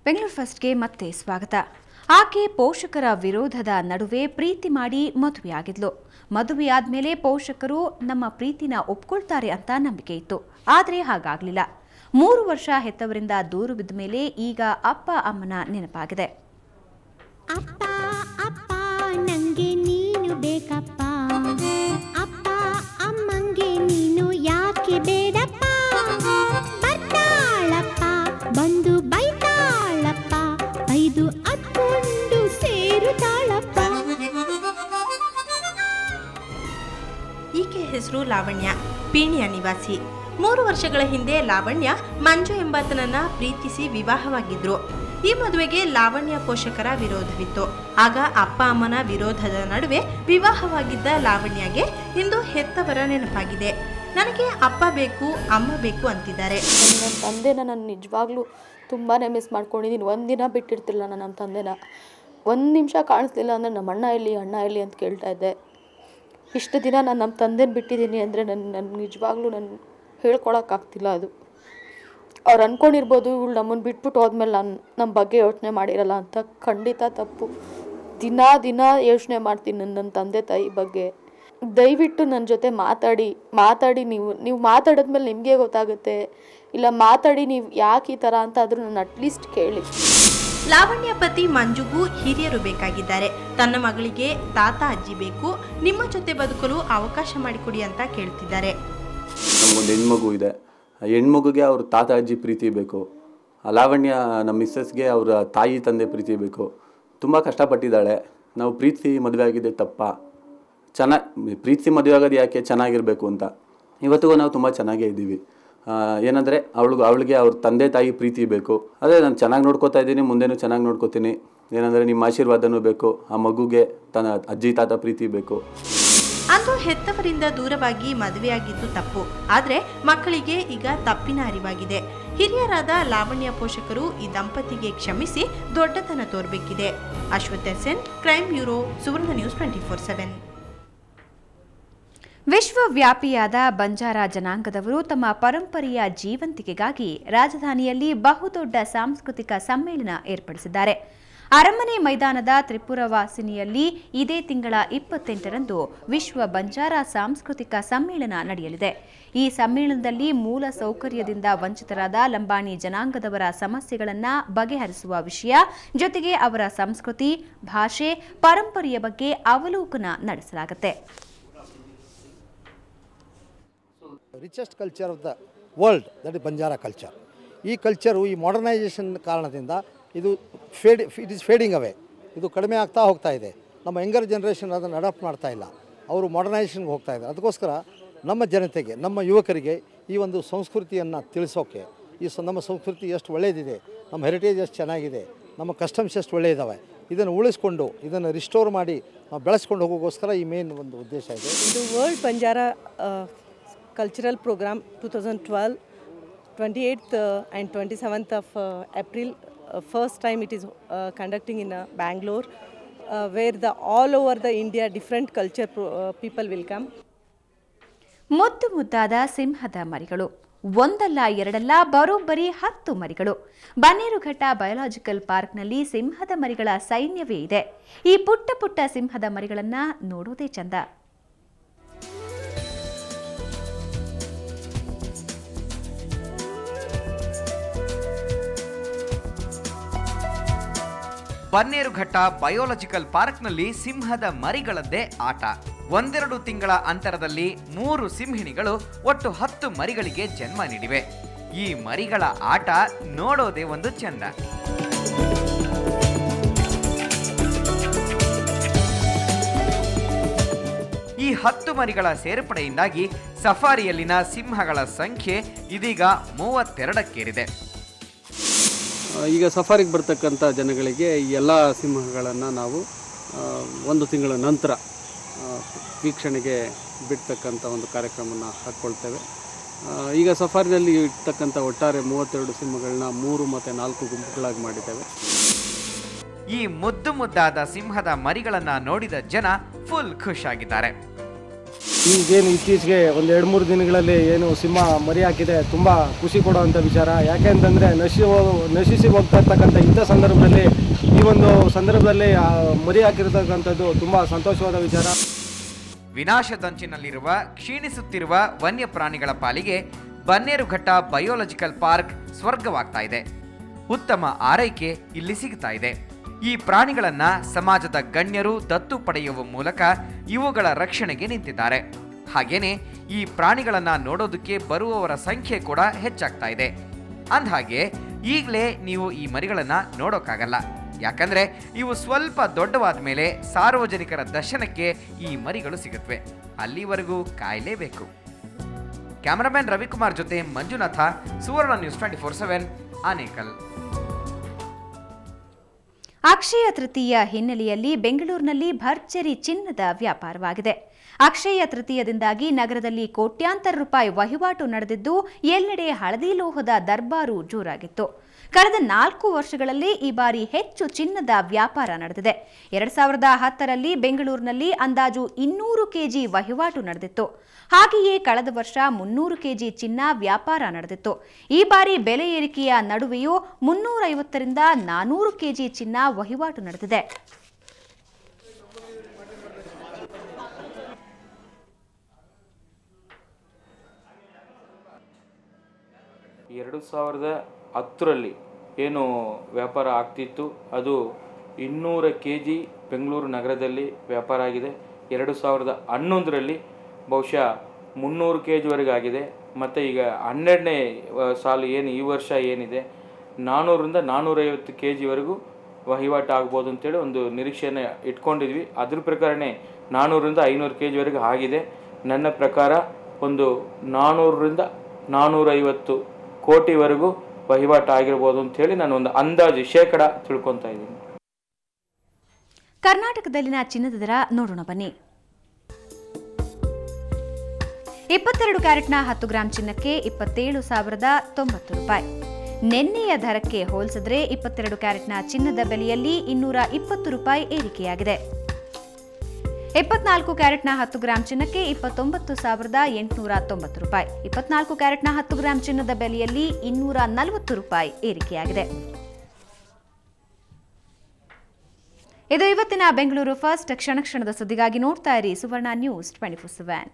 ಬೆಂಗಳೂರು ಫಸ್ಟ್ಗೆ ಮತ್ತೆ ಸ್ವಾಗತ. ಆಕೆ ಪೋಷಕರ ವಿರೋಧದ ನಡುವೆ ಪ್ರೀತಿ ಮಾಡಿ ಮದುವೆಯಾಗಿದ್ಲು. ಮದುವೆಯಾದ್ಮೇಲೆ ಪೋಷಕರು ನಮ್ಮ ಪ್ರೀತಿನ ಒಪ್ಕೊಳ್ತಾರೆ ಅಂತ ನಂಬಿಕೆ ಇತ್ತು. ಆದರೆ ಹಾಗಾಗ್ಲಿಲ್ಲ. 3 ವರ್ಷ ಹೆತ್ತವರಿಂದ ದೂರ ಬಿದ್ದ ಮೇಲೆ ಈಗ ಅಪ್ಪ ಅಮ್ಮನ ನೆನಪಾಗಿದೆ. ಅಪ್ಪ ಅಪ್ಪ ನಂಗೆ ನೀನು ಬೇಕಪ್ಪ, ಅಪ್ಪ ಅಮ್ಮಂಗೆ ನೀನು ಯಾಕೆ ಬೇಡಪ್ಪ, ಬರ್ತಾಳಪ್ಪ ಬಂದು ಬೈತಾಳಪ್ಪ, ಐದು ಅತ್ಕೊಂಡು ಸೇರುತ್ತಾಳಪ್ಪ. ಈಕೆ ಹೆಸರು ಲಾವಣ್ಯ, ಪೀಣ್ಯ ನಿವಾಸಿ. 3 ವರ್ಷಗಳ ಹಿಂದೆ ಲಾವಣ್ಯ ಮಂಜು ಎಂಬಾತನನ್ನ ಪ್ರೀತಿಸಿ ವಿವಾಹವಾಗಿದ್ರು. ಈ ಮದುವೆಗೆ ಲಾವಣ್ಯ ಪೋಷಕರ ವಿರೋಧವಿತ್ತು. ಆಗ ಅಪ್ಪ ಅಮ್ಮನ ವಿರೋಧದ ನಡುವೆ ವಿವಾಹವಾಗಿದ್ದ ಲಾವಣ್ಯಗೆ ಇಂದು ಹೆತ್ತವರ ನೆನಪಾಗಿದೆ. ನನಗೆ ಅಪ್ಪ ಬೇಕು ಅಮ್ಮ ಬೇಕು ಅಂತಿದ್ದಾರೆ. ನನ್ನ ತಂದೆನ ನಾನು ನಿಜವಾಗ್ಲೂ ತುಂಬಾ ಮಿಸ್ ಮಾಡ್ಕೊಂಡಿದ್ದೀನಿ. ಒಂದಿನ ಬಿಟ್ಟಿರ್ತಿಲ್ಲ ನಾನು ನಮ್ಮ ತಂದೆನ. 1 ನಿಮಿಷ ಕಾಣಿಸ್ಲಿಲ್ಲ ಅಂದರೆ ನಮ್ಮ ಅಣ್ಣ ಎಲ್ಲಿ ಅಂತ ಕೇಳ್ತಾ ಇದ್ದೆ. ಇಷ್ಟು ದಿನ ನಾನು ನಮ್ಮ ತಂದೆನ ಬಿಟ್ಟಿದ್ದೀನಿ ಅಂದರೆ ನನ್ನ ನಿಜವಾಗ್ಲೂ ನಾನು ಹೇಳ್ಕೊಳಕ್ಕಾಗ್ತಿಲ್ಲ. ಅದು ಅವ್ರು ಅಂದ್ಕೊಂಡಿರ್ಬೋದು ಇವಳು ನಮ್ಮನ್ನು ಬಿಟ್ಬಿಟ್ಟು ಹೋದ್ಮೇಲೆ ನಾನು ನಮ್ಮ ಬಗ್ಗೆ ಯೋಚನೆ ಮಾಡಿರಲ್ಲ ಅಂತ. ಖಂಡಿತ ತಪ್ಪು. ದಿನ ಯೋಚನೆ ಮಾಡ್ತೀನಿ ನನ್ನ ತಂದೆ ತಾಯಿ ಬಗ್ಗೆ. ದಯವಿಟ್ಟು ನನ್ನ ಜೊತೆ ಮಾತಾಡಿ ನೀವು ಮಾತಾಡಿದ್ಮೇಲೆ ನಿಮಗೆ ಗೊತ್ತಾಗುತ್ತೆ. ಇಲ್ಲ ಮಾತಾಡಿ ನೀವು ಯಾಕೆ ಈ ಥರ ಅಂತ ಆದರೂ ನಾನು ಅಟ್ಲೀಸ್ಟ್ ಕೇಳಿ. ಲಾವಣ್ಯ ಪತಿ ಮಂಜುಗೂ ಹಿರಿಯರು ಬೇಕಾಗಿದ್ದಾರೆ. ತನ್ನ ಮಗಳಿಗೆ ತಾತ ಅಜ್ಜಿ ಬೇಕು, ನಿಮ್ಮ ಜೊತೆ ಬದುಕಲು ಅವಕಾಶ ಮಾಡಿಕೊಡಿ ಅಂತ ಕೇಳ್ತಿದ್ದಾರೆ. ನಮಗೊಂದು ಹೆಣ್ಮಗು ಇದೆ. ಹೆಣ್ಮಗುಗೆ ಅವ್ರ ತಾತ ಅಜ್ಜಿ ಪ್ರೀತಿ ಬೇಕು. ಲಾವಣ್ಯ ನಮ್ಮ ಮಿಸ್ಸಸ್ಗೆ ಅವರ ತಾಯಿ ತಂದೆ ಪ್ರೀತಿ ಬೇಕು. ತುಂಬ ಕಷ್ಟಪಟ್ಟಿದ್ದಾಳೆ. ನಾವು ಪ್ರೀತಿ ಮದುವೆ ಆಗಿದೆ ತಪ್ಪ? ಪ್ರೀತಿ ಮದುವೆ ಆಗೋದು ಯಾಕೆ? ಚೆನ್ನಾಗಿರಬೇಕು ಅಂತ. ಇವತ್ತಿಗೂ ನಾವು ತುಂಬ ಚೆನ್ನಾಗೇ ಇದ್ದೀವಿ. ಏನಂದರೆ ಅವಳಿಗೆ ಅವ್ರ ತಂದೆ ತಾಯಿ ಪ್ರೀತಿ ಬೇಕು. ಅದೇ ನಾನು ಚೆನ್ನಾಗಿ ನೋಡ್ಕೋತಾ ಇದ್ದೀನಿ, ಮುಂದೆನೂ ಚೆನ್ನಾಗಿ ನೋಡ್ಕೋತೀನಿ. ಏನಂದರೆ ನಿಮ್ಮ ಆಶೀರ್ವಾದನೂ ಬೇಕು. ಆ ಮಗುಗೆ ತನ್ನ ಅಜ್ಜಿ ತಾತ ಪ್ರೀತಿ ಬೇಕು. ಅಂದು ಹೆತ್ತವರಿಂದ ದೂರವಾಗಿ ಮದುವೆಯಾಗಿದ್ದು ತಪ್ಪು. ಆದರೆ ಮಕ್ಕಳಿಗೆ ಈಗ ತಪ್ಪಿನ ಅರಿವಾಗಿದೆ. ಹಿರಿಯರಾದ ಲಾವಣ್ಯ ಪೋಷಕರು ಈ ದಂಪತಿಗೆ ಕ್ಷಮಿಸಿ ದೊಡ್ಡತನ ತೋರಬೇಕಿದೆ. ಅಶ್ವಥ್ ಎಸ್ಎನ್, ಕ್ರೈಮ್ ಬ್ಯೂರೋ, ಸುವರ್ಣ ನ್ಯೂಸ್ 24/7. ವಿಶ್ವವ್ಯಾಪಿಯಾದ ಬಂಜಾರ ಜನಾಂಗದವರು ತಮ್ಮ ಪರಂಪರೆಯ ಜೀವಂತಿಕೆಗಾಗಿ ರಾಜಧಾನಿಯಲ್ಲಿ ಬಹುದೊಡ್ಡ ಸಾಂಸ್ಕೃತಿಕ ಸಮ್ಮೇಳನ ಏರ್ಪಡಿಸಿದ್ದಾರೆ. ಅರಮನೆ ಮೈದಾನದ ತ್ರಿಪುರವಾಸಿನಿಯಲ್ಲಿ ಇದೇ ತಿಂಗಳ 28ರಂದು ವಿಶ್ವ ಬಂಜಾರ ಸಾಂಸ್ಕೃತಿಕ ಸಮ್ಮೇಳನ ನಡೆಯಲಿದೆ. ಈ ಸಮ್ಮೇಳನದಲ್ಲಿ ಮೂಲ ಸೌಕರ್ಯದಿಂದ ವಂಚಿತರಾದ ಲಂಬಾಣಿ ಜನಾಂಗದವರ ಸಮಸ್ಯೆಗಳನ್ನು ಬಗೆಹರಿಸುವ ವಿಷಯ ಜೊತೆಗೆ ಅವರ ಸಂಸ್ಕೃತಿ, ಭಾಷೆ, ಪರಂಪರೆಯ ಬಗ್ಗೆ ಅವಲೋಕನ ನಡೆಸಲಾಗುತ್ತೆ. Richest culture of the world that is Banjara culture. ಈ ಕಲ್ಚರು ಈ ಮಾಡರ್ನೈಸೇಷನ್ ಕಾರಣದಿಂದ ಇಟ್ ಈಸ್ ಫೇಡಿಂಗ್ ಅವೇ. ಇದು ಕಡಿಮೆ ಆಗ್ತಾ ಹೋಗ್ತಾ ಇದೆ. ನಮ್ಮ ಯಂಗರ್ ಜನ್ರೇಷನ್ ಅದನ್ನು ಅಡಾಪ್ಟ್ ಮಾಡ್ತಾ ಇಲ್ಲ. ಅವರು ಮಾಡರ್ನೈಸೇಷನ್ಗೆ ಹೋಗ್ತಾ ಇದ್ದಾರೆ. ಅದಕ್ಕೋಸ್ಕರ ನಮ್ಮ ಜನತೆಗೆ, ನಮ್ಮ ಯುವಕರಿಗೆ ಈ ಒಂದು ಸಂಸ್ಕೃತಿಯನ್ನು ತಿಳಿಸೋಕ್ಕೆ, ನಮ್ಮ ಸಂಸ್ಕೃತಿ ಎಷ್ಟು ಒಳ್ಳೆಯದಿದೆ, ನಮ್ಮ ಹೆರಿಟೇಜ್ ಎಷ್ಟು ಚೆನ್ನಾಗಿದೆ, ನಮ್ಮ ಕಸ್ಟಮ್ಸ್ ಎಷ್ಟು ಒಳ್ಳೆಯದಾವೆ, ಇದನ್ನು ಉಳಿಸ್ಕೊಂಡು ಇದನ್ನು ರಿಸ್ಟೋರ್ ಮಾಡಿ ನಾವು ಬೆಳೆಸ್ಕೊಂಡು ಹೋಗೋಕ್ಕೋಸ್ಕರ ಈ ಮೇನ್ ಒಂದು ಉದ್ದೇಶ ಇದೆ. ಇದು world Banjara cultural program 2012, 28th and 27th of April. First time it is conducting in Bangalore, where all over the India different culture people will come. ಮುದ್ದಾದ ಸಿಂಹದ ಮರಿಗಳು, ಒಂದಲ್ಲ ಎರಡಲ್ಲ ಬರೋಬ್ಬರಿ 10 ಮರಿಗಳು. ಬನ್ನೇರುಘಟ್ಟ ಬಯೋಲಾಜಿಕಲ್ ಪಾರ್ಕ್ನಲ್ಲಿ ಸಿಂಹದ ಮರಿಗಳ ಸೈನ್ಯವೇ ಇದೆ. ಈ ಪುಟ್ಟ ಸಿಂಹದ ಮರಿಗಳನ್ನ ನೋಡೋದೇ ಚಂದ. ಬನ್ನೇರುಘಟ್ಟ ಬಯೋಲಾಜಿಕಲ್ ಪಾರ್ಕ್ನಲ್ಲಿ ಸಿಂಹದ ಮರಿಗಳದ್ದೇ ಆಟ. 1-2 ತಿಂಗಳ ಅಂತರದಲ್ಲಿ 3 ಸಿಂಹಿಣಿಗಳು ಒಟ್ಟು 10 ಮರಿಗಳಿಗೆ ಜನ್ಮ ನೀಡಿವೆ. ಈ ಮರಿಗಳ ಆಟ ನೋಡೋದೇ ಒಂದು ಚಂದ. ಈ 10 ಮರಿಗಳ ಸೇರ್ಪಡೆಯಿಂದಾಗಿ ಸಫಾರಿಯಲ್ಲಿನ ಸಿಂಹಗಳ ಸಂಖ್ಯೆ ಇದೀಗ 32ಕ್ಕೇರಿದೆ. ಈಗ ಸಫಾರಿಗೆ ಬರ್ತಕ್ಕಂಥ ಜನಗಳಿಗೆ ಈ ಎಲ್ಲ ಸಿಂಹಗಳನ್ನು ನಾವು 1 ತಿಂಗಳ ನಂತರ ವೀಕ್ಷಣೆಗೆ ಬಿಡ್ತಕ್ಕಂಥ ಒಂದು ಕಾರ್ಯಕ್ರಮವನ್ನು ಹಾಕ್ಕೊಳ್ತೇವೆ. ಈಗ ಸಫಾರಿನಲ್ಲಿ ಇರ್ತಕ್ಕಂಥ ಒಟ್ಟಾರೆ 32 ಸಿಂಹಗಳನ್ನ 3 ಮತ್ತು 4 ಗುಂಪುಗಳಾಗಿ ಮಾಡಿದ್ದೇವೆ. ಈ ಮುದ್ದಾದ ಸಿಂಹದ ಮರಿಗಳನ್ನು ನೋಡಿದ ಜನ ಫುಲ್ ಖುಷಿಯಾಗಿದ್ದಾರೆ. ಈಗೇನು ಇತ್ತೀಚೆಗೆ ಒಂದು 2-3 ದಿನಗಳಲ್ಲಿ ಏನು ಸಿಂಹ ಮರಿ ಹಾಕಿದೆ ತುಂಬ ಖುಷಿ ಕೊಡುವಂಥ ವಿಚಾರ. ಯಾಕೆ ಅಂತಂದರೆ ನಶಿಸಿ ಹೋಗ್ತಾ ಇರ್ತಕ್ಕಂಥ ಇಂಥ ಸಂದರ್ಭದಲ್ಲಿ ಈ ಒಂದು ಸಂದರ್ಭದಲ್ಲಿ ಮರಿ ಹಾಕಿರ್ತಕ್ಕಂಥದ್ದು ತುಂಬ ಸಂತೋಷವಾದ ವಿಚಾರ. ವಿನಾಶದಂಚಿನಲ್ಲಿರುವ ಕ್ಷೀಣಿಸುತ್ತಿರುವ ವನ್ಯಪ್ರಾಣಿಗಳ ಪಾಲಿಗೆ ಬನ್ನೇರುಘಟ್ಟ ಬಯೋಲಾಜಿಕಲ್ ಪಾರ್ಕ್ ಸ್ವರ್ಗವಾಗ್ತಾ ಇದೆ. ಉತ್ತಮ ಆರೈಕೆ ಇಲ್ಲಿ ಸಿಗ್ತಾ ಇದೆ. ಈ ಪ್ರಾಣಿಗಳನ್ನ ಸಮಾಜದ ಗಣ್ಯರು ದತ್ತು ಪಡೆಯುವ ಮೂಲಕ ಇವುಗಳ ರಕ್ಷಣೆಗೆ ನಿಂತಿದ್ದಾರೆ. ಹಾಗೇನೆ ಈ ಪ್ರಾಣಿಗಳನ್ನ ನೋಡೋದಕ್ಕೆ ಬರುವವರ ಸಂಖ್ಯೆ ಕೂಡ ಹೆಚ್ಚಾಗ್ತಾ ಇದೆ. ಅಂದಹಾಗೆ ಈಗಲೇ ನೀವು ಈ ಮರಿಗಳನ್ನ ನೋಡೋಕ್ಕಾಗಲ್ಲ. ಯಾಕಂದ್ರೆ ಇವು ಸ್ವಲ್ಪ ದೊಡ್ಡವಾದ ಮೇಲೆ ಸಾರ್ವಜನಿಕರ ದರ್ಶನಕ್ಕೆ ಈ ಮರಿಗಳು ಸಿಗುತ್ತವೆ. ಅಲ್ಲಿವರೆಗೂ ಕಾಯಲೇಬೇಕು. ಕ್ಯಾಮರಾಮನ್ ರವಿಕುಮಾರ್ ಜೊತೆ ಮಂಜುನಾಥ, ಸುವರ್ಣ ನ್ಯೂಸ್ 24/7 ಆನೇಕಲ್. ಅಕ್ಷಯ ತೃತೀಯ ಹಿನ್ನೆಲೆಯಲ್ಲಿ ಬೆಂಗಳೂರಿನಲ್ಲಿ ಭರ್ಜರಿ ಚಿನ್ನದ ವ್ಯಾಪಾರವಾಗಿದೆ. ಅಕ್ಷಯ ತೃತೀಯದಿಂದಾಗಿ ನಗರದಲ್ಲಿ ಕೋಟ್ಯಾಂತರ ರೂಪಾಯಿ ವಹಿವಾಟು ನಡೆದಿದ್ದು ಎಲ್ಲೆಡೆ ಹಳದಿ ಲೋಹದ ದರ್ಬಾರು ಜೋರಾಗಿತ್ತು. ಕಳೆದ 4 ವರ್ಷಗಳಲ್ಲಿ ಈ ಬಾರಿ ಹೆಚ್ಚು ಚಿನ್ನದ ವ್ಯಾಪಾರ ನಡೆದಿದೆ. 2010ರಲ್ಲಿ ಬೆಂಗಳೂರಿನಲ್ಲಿ ಅಂದಾಜು 200 ಕೆಜಿ ವಹಿವಾಟು ನಡೆದಿತ್ತು. ಹಾಗೆಯೇ ಕಳೆದ ವರ್ಷ 300 ಕೆಜಿ ಚಿನ್ನ ವ್ಯಾಪಾರ ನಡೆದಿತ್ತು. ಈ ಬಾರಿ ಬೆಲೆ ಏರಿಕೆಯ ನಡುವೆಯೂ 350ರಿಂದ 400 ಕೆಜಿ ಚಿನ್ನ ವಹಿವಾಟು ನಡೆದಿದೆ. ರಲ್ಲಿ ಏನು ವ್ಯಾಪಾರ ಆಗ್ತಿತ್ತು ಅದು 200 kg ಬೆಂಗಳೂರು ನಗರದಲ್ಲಿ ವ್ಯಾಪಾರ ಆಗಿದೆ. 2011ರಲ್ಲಿ ಬಹುಶಃ 300 kgವರೆಗೆ ಆಗಿದೆ. ಮತ್ತು ಈಗ 12ನೇ ಸಾಲು ಏನು ಈ ವರ್ಷ ಏನಿದೆ 400ರಿಂದ 450 kgವರೆಗೂ ವಹಿವಾಟು ಆಗ್ಬೋದು ಅಂತೇಳಿ ಒಂದು ನಿರೀಕ್ಷೆಯನ್ನು ಇಟ್ಕೊಂಡಿದ್ವಿ. ಅದ್ರ ಪ್ರಕಾರನೇ 400ರಿಂದ 500 kgವರೆಗೆ ಆಗಿದೆ. ನನ್ನ ಪ್ರಕಾರ ಒಂದು 400ರಿಂದ 450 ಕೋಟಿವರೆಗೂ ವಹಿವಾಟು ಆಗಿರ್ಬೋದು ಅಂತೇಳಿ ನಾನು ಒಂದು ಅಂದಾಜು ಶೇಕಡ ತಿಳ್ಕೊತಾ ಇದ್ದೀನಿ. ಕರ್ನಾಟಕದಲ್ಲಿನ ಚಿನ್ನದ ದರ ನೋಡೋಣ ಬನ್ನಿ. 22 ಕ್ಯಾರೆಟ್ನ 10 ಗ್ರಾಂ ಚಿನ್ನಕ್ಕೆ 27,090 ರೂಪಾಯಿ. ನಿನ್ನೆಯ ದರಕ್ಕೆ ಹೋಲಿಸಿದ್ರೆ 22 ಕ್ಯಾರೆಟ್ನ ಚಿನ್ನದ ಬೆಲೆಯಲ್ಲಿ 220 ರೂಪಾಯಿ ಏರಿಕೆಯಾಗಿದೆ. 24 ಕ್ಯಾರೆಟ್ನ 10 ಗ್ರಾಂ ಚಿನ್ನಕ್ಕೆ 29,890 ರೂಪಾಯಿ. 24 ಕ್ಯಾರೆಟ್ನ 10 ಗ್ರಾಂ ಚಿನ್ನದ ಬೆಲೆಯಲ್ಲಿ 240 ರೂಪಾಯಿ ಏರಿಕೆಯಾಗಿದೆ. ಇದು ಇವತ್ತಿನ ಬೆಂಗಳೂರು ಫಸ್ಟ್. ಕ್ಷಣ ಕ್ಷಣದ ಸುದ್ದಿಗಾಗಿ ನೋಡ್ತಾ ಇರಿ ಸುವರ್ಣ ನ್ಯೂಸ್ 24/7.